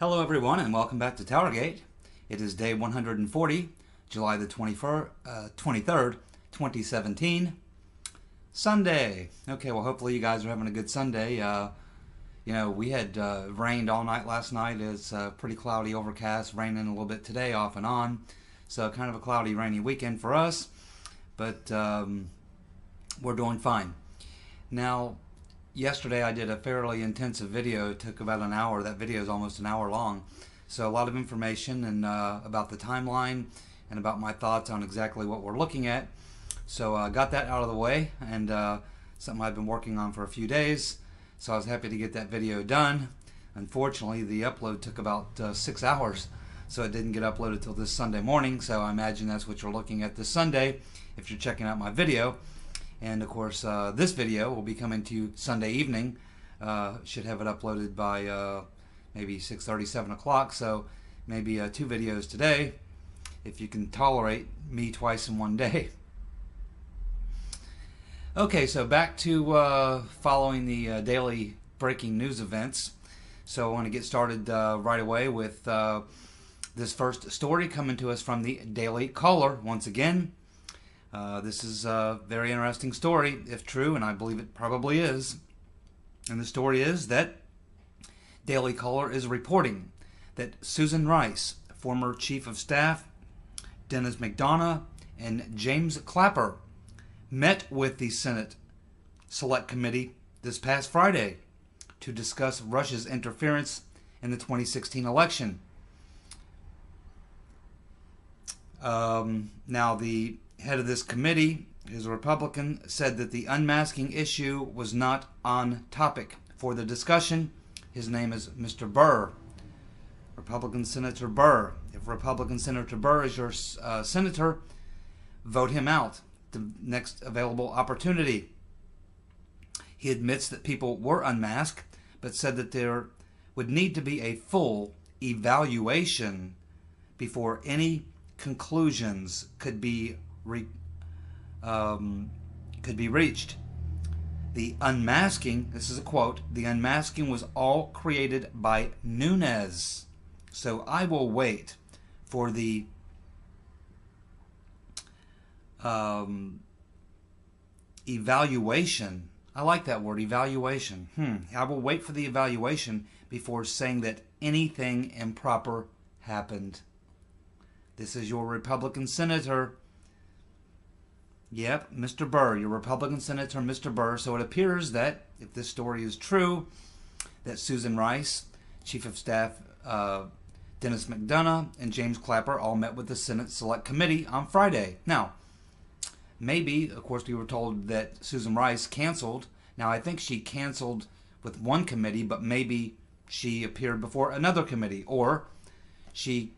Hello everyone and welcome back to TowerGate. It is day 140, July the 23rd, 2017, Sunday. Okay, well hopefully you guys are having a good Sunday. We had rained all night last night. It's pretty cloudy, overcast, raining a little bit today off and on. So kind of a cloudy, rainy weekend for us, but we're doing fine. Now, yesterday I did a fairly intensive video. It took about an hour. That video is almost an hour long. So a lot of information and about the timeline and about my thoughts on exactly what we're looking at. So I got that out of the way, and something I've been working on for a few days. So I was happy to get that video done. Unfortunately, the upload took about 6 hours, so it didn't get uploaded till this Sunday morning. So I imagine that's what you're looking at this Sunday if you're checking out my video. And of course, this video will be coming to you Sunday evening. Should have it uploaded by maybe 6:30, 7 o'clock. So maybe 2 videos today, if you can tolerate me twice in one day. Okay, so back to following the daily breaking news events. So I want to get started right away with this first story coming to us from the Daily Caller once again. This is a very interesting story, if true, and I believe it probably is. And the story is that Daily Caller is reporting that Susan Rice, former Chief of Staff Dennis McDonough, and James Clapper met with the Senate Select Committee this past Friday to discuss Russia's interference in the 2016 election. Now, the head of this committee, who's a Republican, said that the unmasking issue was not on topic for the discussion. His name is Mr. Burr, Republican Senator Burr. If Republican Senator Burr is your senator, vote him out. The next available opportunity. He admits that people were unmasked, but said that there would need to be a full evaluation before any conclusions could be reached. The unmasking, this is a quote, the unmasking was all created by Nunes. So I will wait for the evaluation. I like that word, evaluation. I will wait for the evaluation before saying that anything improper happened. This is your Republican senator. Yep, Mr. Burr, your Republican Senator, Mr. Burr. So it appears that, if this story is true, that Susan Rice, Chief of Staff Dennis McDonough, and James Clapper all met with the Senate Select Committee on Friday. Now, maybe, of course, we were told that Susan Rice canceled. Now, I think she canceled with one committee, but maybe she appeared before another committee, or she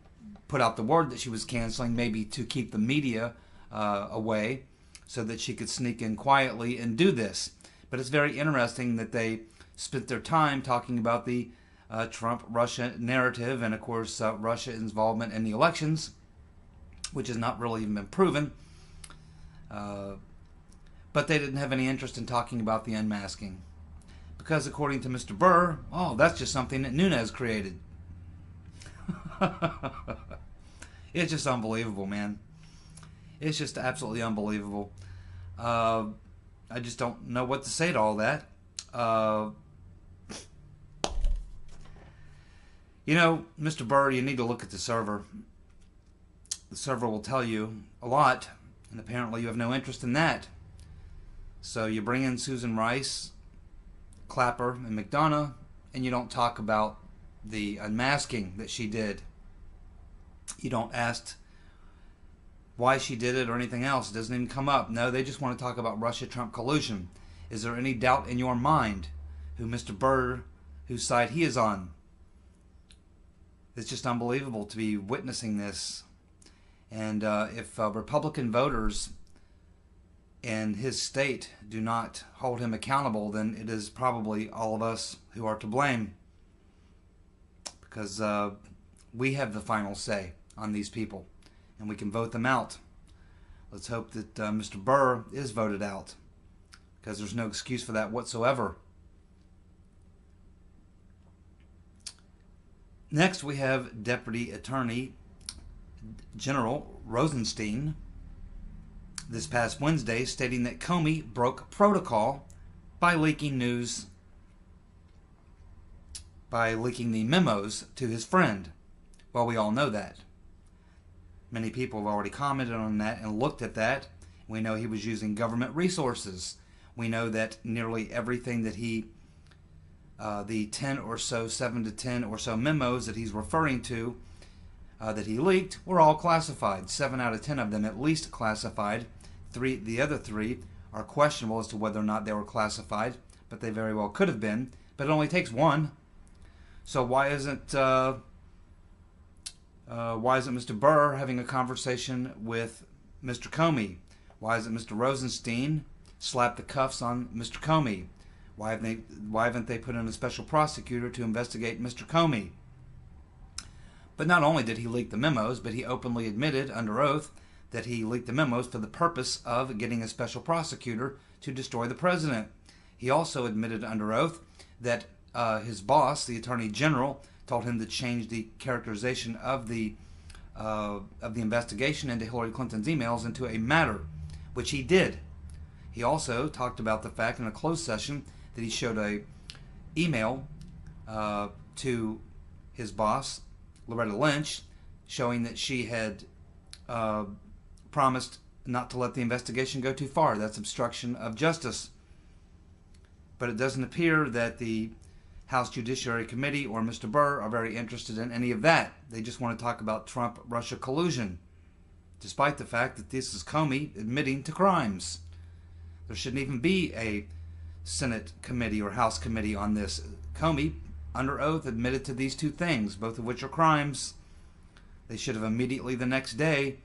put out the word that she was canceling, maybe to keep the media away, so that she could sneak in quietly and do this. But it's very interesting that they spent their time talking about the Trump-Russia narrative and, of course, Russia's involvement in the elections, which has not really even been proven. But they didn't have any interest in talking about the unmasking. Because, according to Mr. Burr, that's just something that Nunes created. It's just unbelievable, man. It's just absolutely unbelievable. I just don't know what to say to all that. Mr. Burr, you need to look at the server. The server will tell you a lot, and apparently you have no interest in that. So you bring in Susan Rice, Clapper, and McDonough, and you don't talk about the unmasking that she did. You don't ask why she did it or anything else. It doesn't even come up. No, they just want to talk about Russia-Trump collusion. Is there any doubt in your mind who Mr. Burr, whose side he is on? It's just unbelievable to be witnessing this. And if Republican voters in his state do not hold him accountable, then it is probably all of us who are to blame. Because we have the final say on these people, and we can vote them out. Let's hope that Mr. Burr is voted out, because there's no excuse for that whatsoever. Next, we have Deputy Attorney General Rosenstein this past Wednesday stating that Comey broke protocol by leaking news, by leaking the memos to his friend. Well, we all know that. Many people have already commented on that and looked at that. We know he was using government resources. We know that nearly everything that the 10 or so, 7 to 10 or so memos that he's referring to that he leaked were all classified. 7 out of 10 of them at least classified. The other 3 are questionable as to whether or not they were classified, but they very well could have been. But it only takes 1. So why isn't Mr. Burr having a conversation with Mr. Comey? Why isn't Mr. Rosenstein slapped the cuffs on Mr. Comey? Why haven't they put in a special prosecutor to investigate Mr. Comey? But not only did he leak the memos, but he openly admitted under oath that he leaked the memos for the purpose of getting a special prosecutor to destroy the president. He also admitted under oath that his boss, the Attorney General, told him to change the characterization of the investigation into Hillary Clinton's emails into a matter, which he did. He also talked about the fact in a closed session that he showed a email to his boss, Loretta Lynch, showing that she had promised not to let the investigation go too far. That's obstruction of justice. But it doesn't appear that the House Judiciary Committee or Mr. Burr are very interested in any of that. They just want to talk about Trump-Russia collusion, despite the fact that this is Comey admitting to crimes. There shouldn't even be a Senate committee or House committee on this. Comey, under oath, admitted to these 2 things, both of which are crimes. They should have immediately the next day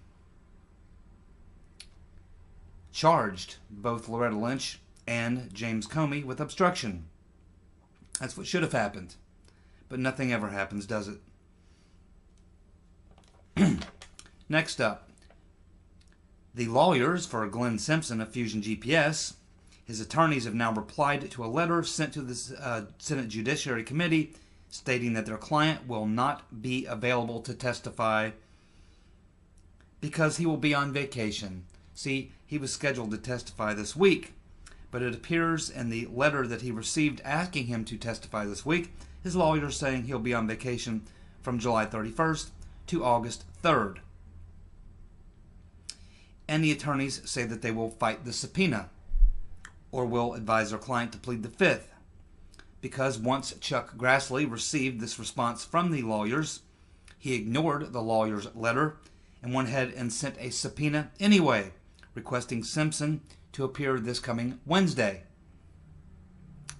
charged both Loretta Lynch and James Comey with obstruction. That's what should have happened. But nothing ever happens, does it? Next up, the lawyers for Glenn Simpson of Fusion GPS, his attorneys have now replied to a letter sent to the Senate Judiciary Committee stating that their client will not be available to testify because he will be on vacation. See, he was scheduled to testify this week, but it appears in the letter that he received asking him to testify this week, his lawyer is saying he'll be on vacation from July 31st to August 3rd. And the attorneys say that they will fight the subpoena or will advise their client to plead the 5th. Because once Chuck Grassley received this response from the lawyers, he ignored the lawyer's letter and went ahead and sent a subpoena anyway, requesting Simpson to appear this coming Wednesday.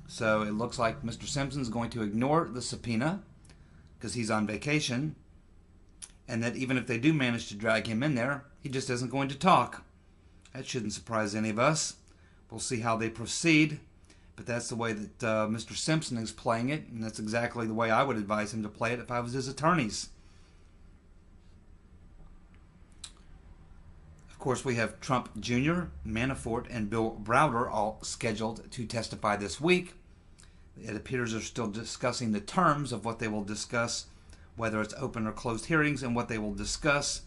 So it looks like Mr. Simpson's going to ignore the subpoena because he's on vacation, and that even if they do manage to drag him in there, he just isn't going to talk. That shouldn't surprise any of us. We'll see how they proceed, but that's the way that Mr. Simpson is playing it, and that's exactly the way I would advise him to play it if I was his attorneys. Of course, we have Trump Jr., Manafort, and Bill Browder all scheduled to testify this week. It appears they're still discussing the terms of what they will discuss, whether it's open or closed hearings, and what they will discuss.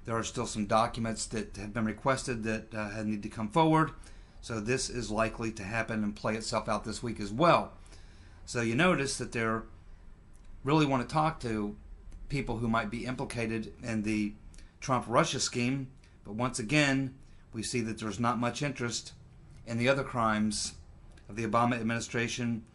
There are still some documents that have been requested that need to come forward. So this is likely to happen and play itself out this week as well. So you notice that they really want to talk to people who might be implicated in the Trump-Russia scheme. But once again, we see that there's not much interest in the other crimes of the Obama administration,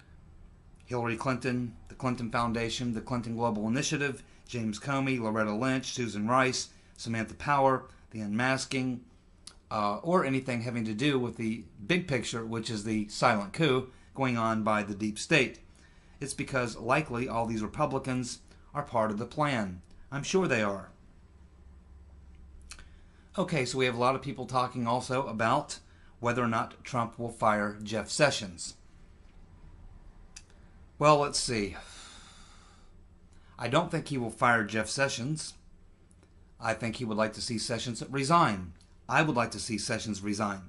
Hillary Clinton, the Clinton Foundation, the Clinton Global Initiative, James Comey, Loretta Lynch, Susan Rice, Samantha Power, the unmasking, or anything having to do with the big picture, which is the silent coup going on by the deep state. It's because likely all these Republicans are part of the plan. I'm sure they are. Okay, so we have a lot of people talking also about whether or not Trump will fire Jeff Sessions. Well, let's see. I don't think he will fire Jeff Sessions. I think he would like to see Sessions resign. I would like to see Sessions resign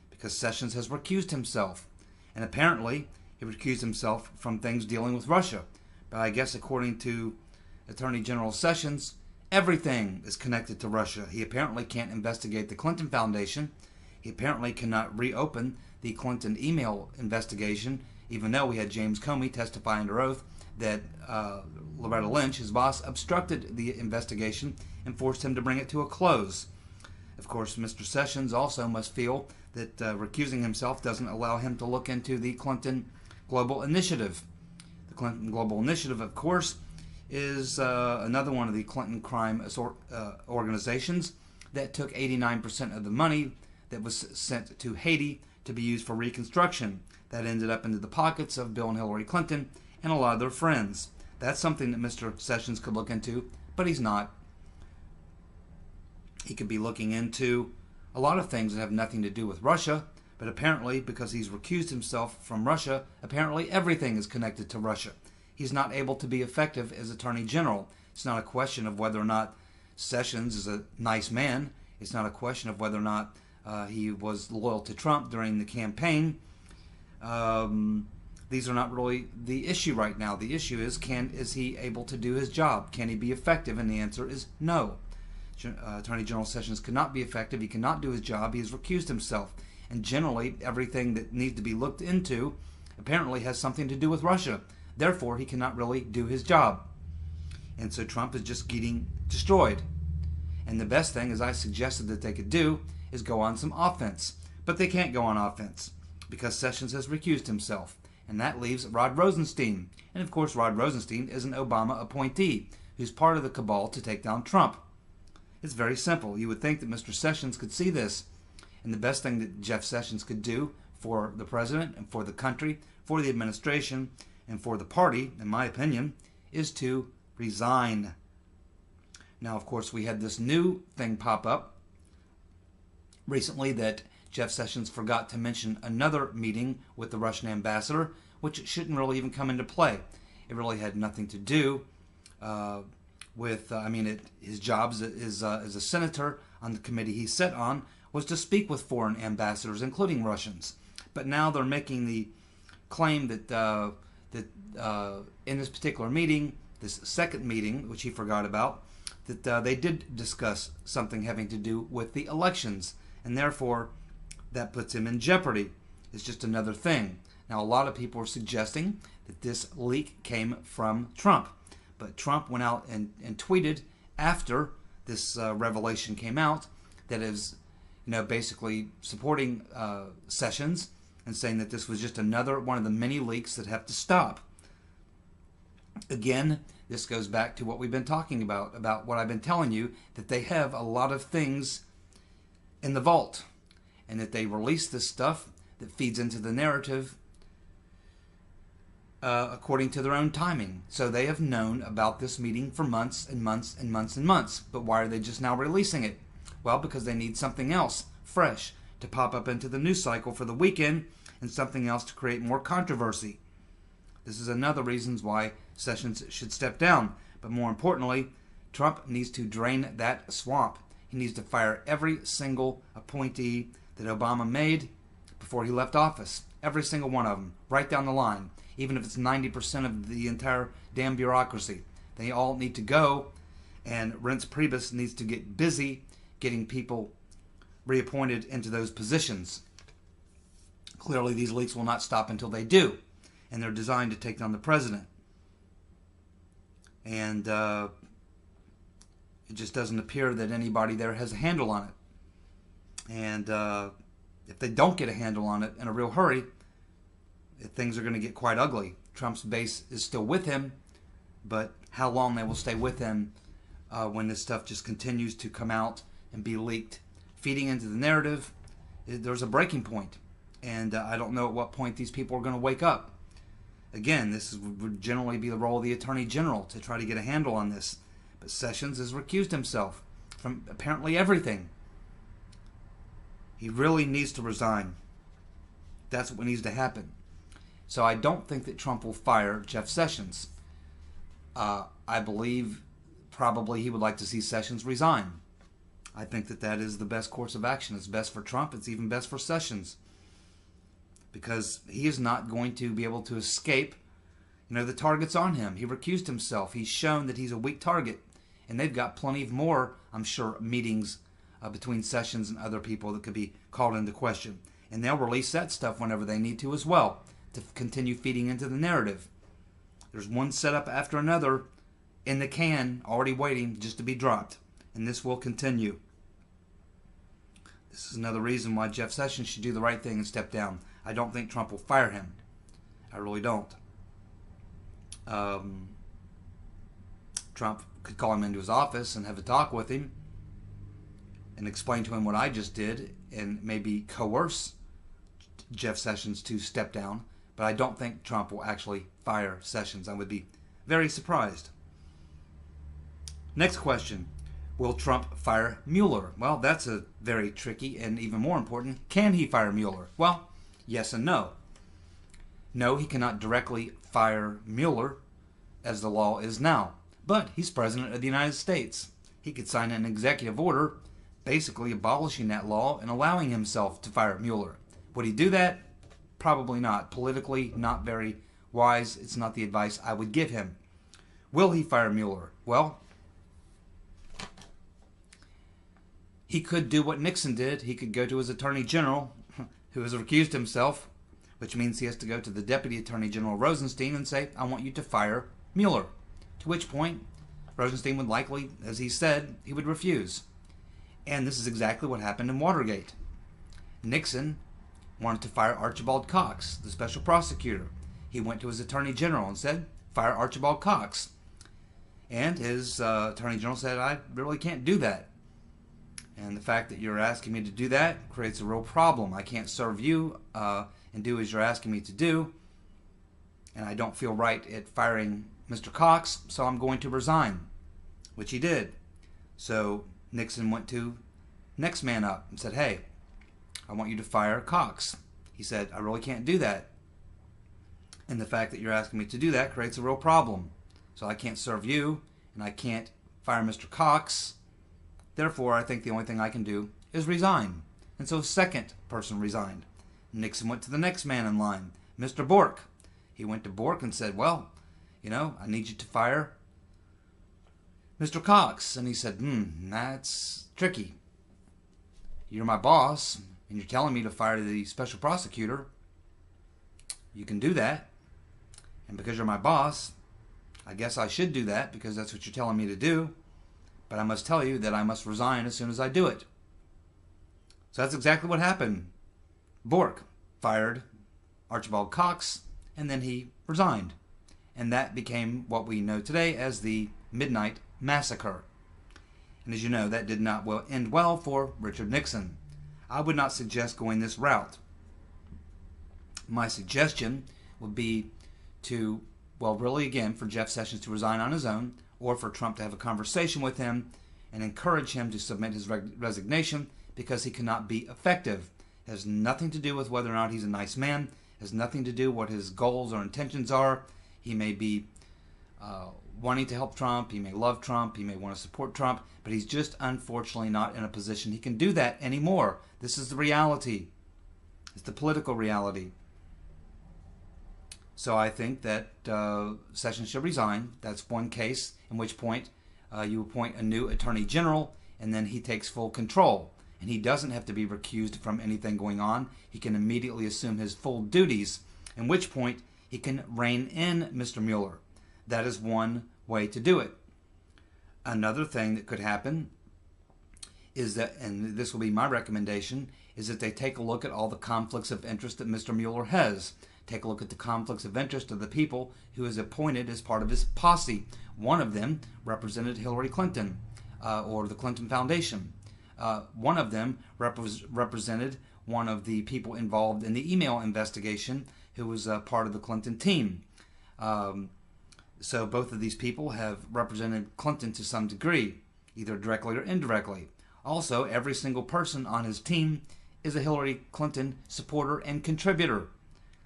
because Sessions has recused himself. And apparently, he recused himself from things dealing with Russia. But I guess according to Attorney General Sessions, everything is connected to Russia. He apparently can't investigate the Clinton Foundation. He apparently cannot reopen the Clinton email investigation, even though we had James Comey testify under oath that Loretta Lynch, his boss, obstructed the investigation and forced him to bring it to a close. Of course, Mr. Sessions also must feel that recusing himself doesn't allow him to look into the Clinton Global Initiative. The Clinton Global Initiative, of course, is another one of the Clinton crime organizations that took 89% of the money that was sent to Haiti to be used for reconstruction. That ended up into the pockets of Bill and Hillary Clinton and a lot of their friends. That's something that Mr. Sessions could look into, but he's not. He could be looking into a lot of things that have nothing to do with Russia, but apparently, because he's recused himself from Russia, apparently everything is connected to Russia. He's not able to be effective as Attorney General. It's not a question of whether or not Sessions is a nice man. It's not a question of whether or not he was loyal to Trump during the campaign. These are not really the issue right now. The issue is he able to do his job? Can he be effective? And the answer is no. Attorney General Sessions cannot be effective. He cannot do his job. He has recused himself. And generally, everything that needs to be looked into apparently has something to do with Russia. Therefore, he cannot really do his job. And so Trump is just getting destroyed. And the best thing, as I suggested that they could do, is go on some offense. But they can't go on offense because Sessions has recused himself. And that leaves Rod Rosenstein. And of course, Rod Rosenstein is an Obama appointee who's part of the cabal to take down Trump. It's very simple. You would think that Mr. Sessions could see this. And the best thing that Jeff Sessions could do for the president and for the country, for the administration, and for the party, in my opinion, is to resign. Now, of course, we had this new thing pop up recently that Jeff Sessions forgot to mention another meeting with the Russian ambassador, which shouldn't really even come into play. It really had nothing to do with, his job as a senator on the committee he sat on was to speak with foreign ambassadors, including Russians. But now they're making the claim that in this particular meeting, this second meeting, which he forgot about, that they did discuss something having to do with the elections, and therefore that puts him in jeopardy. It's just another thing. Now, a lot of people are suggesting that this leak came from Trump, but Trump went out and tweeted after this revelation came out that is, basically supporting Sessions and saying that this was just another one of the many leaks that have to stop. Again, this goes back to what we've been talking about what I've been telling you, that they have a lot of things in the vault, and that they release this stuff that feeds into the narrative according to their own timing. So they have known about this meeting for months and months and months and months. But why are they just now releasing it? Well, because they need something else fresh to pop up into the news cycle for the weekend and something else to create more controversy. This is another reason why Sessions should step down. But more importantly, Trump needs to drain that swamp. He needs to fire every single appointee that Obama made before he left office. Every single one of them, right down the line. Even if it's 90% of the entire damn bureaucracy. They all need to go, and Reince Priebus needs to get busy getting people reappointed into those positions. Clearly, these leaks will not stop until they do, and they're designed to take down the president. And it just doesn't appear that anybody there has a handle on it. And if they don't get a handle on it in a real hurry, things are going to get quite ugly. Trump's base is still with him, but how long they will stay with him when this stuff just continues to come out and be leaked, feeding into the narrative, there's a breaking point. And I don't know at what point these people are going to wake up. Again, this would generally be the role of the Attorney General to try to get a handle on this. But Sessions has recused himself from apparently everything. He really needs to resign. That's what needs to happen. So I don't think that Trump will fire Jeff Sessions. I believe probably he would like to see Sessions resign. I think that that is the best course of action. It's best for Trump. It's even best for Sessions. Because he is not going to be able to escape, The target's on him. He recused himself. He's shown that he's a weak target. And they've got plenty of more, I'm sure, meetings between Sessions and other people that could be called into question. And they'll release that stuff whenever they need to as well, to continue feeding into the narrative. There's one setup after another in the can, already waiting just to be dropped. And this will continue. This is another reason why Jeff Sessions should do the right thing and step down. I don't think Trump will fire him. I really don't. Trump could call him into his office and have a talk with him and explain to him what I just did and maybe coerce Jeff Sessions to step down. But I don't think Trump will actually fire Sessions. I would be very surprised. Next question. Will Trump fire Mueller? Well, that's a very tricky and even more important. Can he fire Mueller? Well, yes and no. No, he cannot directly fire Mueller as the law is now. But he's president of the United States. He could sign an executive order basically abolishing that law and allowing himself to fire Mueller. Would he do that? Probably not. Politically, not very wise. It's not the advice I would give him. Will he fire Mueller? Well, he could do what Nixon did. He could go to his Attorney General, who has recused himself, which means he has to go to the Deputy Attorney General Rosenstein and say, I want you to fire Mueller. To which point, Rosenstein would likely, as he said, he would refuse. And this is exactly what happened in Watergate. Nixon wanted to fire Archibald Cox, the special prosecutor. He went to his Attorney General and said, fire Archibald Cox. And his Attorney General said, I really can't do that. And the fact that you're asking me to do that creates a real problem. I can't serve you and do as you're asking me to do. And I don't feel right at firing Mr. Cox, so I'm going to resign, which he did. So Nixon went to next man up and said, hey, I want you to fire Cox. He said, I really can't do that. And the fact that you're asking me to do that creates a real problem. So I can't serve you, and I can't fire Mr. Cox. Therefore, I think the only thing I can do is resign. And so a second person resigned. Nixon went to the next man in line, Mr. Bork. He went to Bork and said, well, I need you to fire Mr. Cox. And he said, that's tricky. You're my boss, and you're telling me to fire the special prosecutor. You can do that. And because you're my boss, I guess I should do that because that's what you're telling me to do. But I must tell you that I must resign as soon as I do it. So that's exactly what happened. Bork fired Archibald Cox, and then he resigned. And that became what we know today as the Midnight Massacre. And as you know, that did not end well for Richard Nixon. I would not suggest going this route. My suggestion would be to, really again, for Jeff Sessions to resign on his own, or for Trump to have a conversation with him and encourage him to submit his resignation because he cannot be effective. It has nothing to do with whether or not he's a nice man. It has nothing to do what his goals or intentions are. He may be wanting to help Trump. He may love Trump. He may want to support Trump. But he's just unfortunately not in a position he can do that anymore. This is the reality. It's the political reality. So I think that Sessions should resign. That's one case, in which point you appoint a new Attorney General, and then he takes full control. And he doesn't have to be recused from anything going on. He can immediately assume his full duties, in which point he can rein in Mr. Mueller. That is one way to do it. Another thing that could happen is that, and this will be my recommendation, is that they take a look at all the conflicts of interest that Mr. Mueller has. Take a look at the conflicts of interest of the people who is appointed as part of his posse. One of them represented Hillary Clinton or the Clinton Foundation. One of them represented one of the people involved in the email investigation who was part of the Clinton team. So both of these people have represented Clinton to some degree, either directly or indirectly. Also, every single person on his team is a Hillary Clinton supporter and contributor.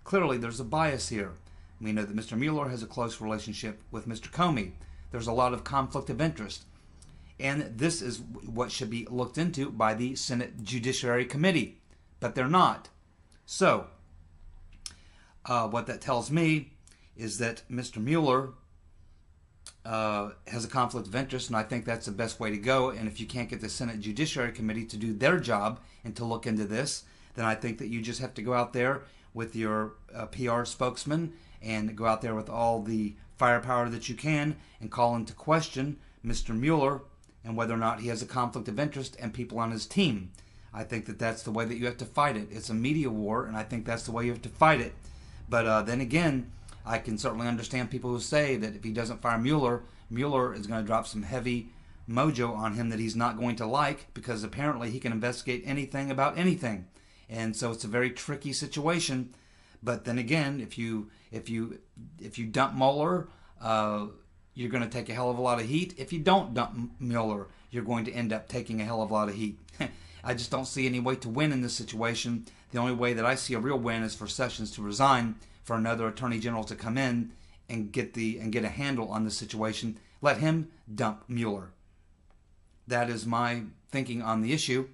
Clearly, there's a bias here. We know that Mr. Mueller has a close relationship with Mr. Comey. There's a lot of conflict of interest. And this is what should be looked into by the Senate Judiciary Committee. But they're not. So, what that tells me is that Mr. Mueller has a conflict of interest, and I think that's the best way to go. And if you can't get the Senate Judiciary Committee to do their job and to look into this, then I think that you just have to go out there with your PR spokesman and go out there with all the firepower that you can and call into question Mr. Mueller and whether or not he has a conflict of interest and people on his team. I think that that's the way that you have to fight it. It's a media war, and I think that's the way you have to fight it. But then again, I can certainly understand people who say that if he doesn't fire Mueller, Mueller is going to drop some heavy mojo on him that he's not going to like, because apparently he can investigate anything about anything. And so it's a very tricky situation. But then again, if you dump Mueller, you're going to take a hell of a lot of heat. If you don't dump Mueller, you're going to end up taking a hell of a lot of heat. I just don't see any way to win in this situation. The only way that I see a real win is for Sessions to resign, for another Attorney General to come in and get a handle on the situation. Let him dump Mueller. That is my thinking on the issue,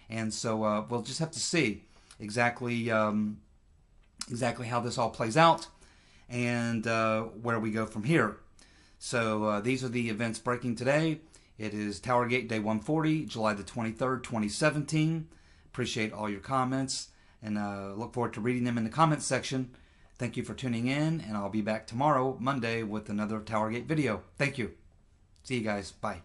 and so we'll just have to see exactly how this all plays out and where we go from here. So these are the events breaking today. It is TowerGate Day 140, July the 23rd, 2017. Appreciate all your comments, and look forward to reading them in the comments section. Thank you for tuning in, and I'll be back tomorrow, Monday, with another TowerGate video. Thank you. See you guys. Bye.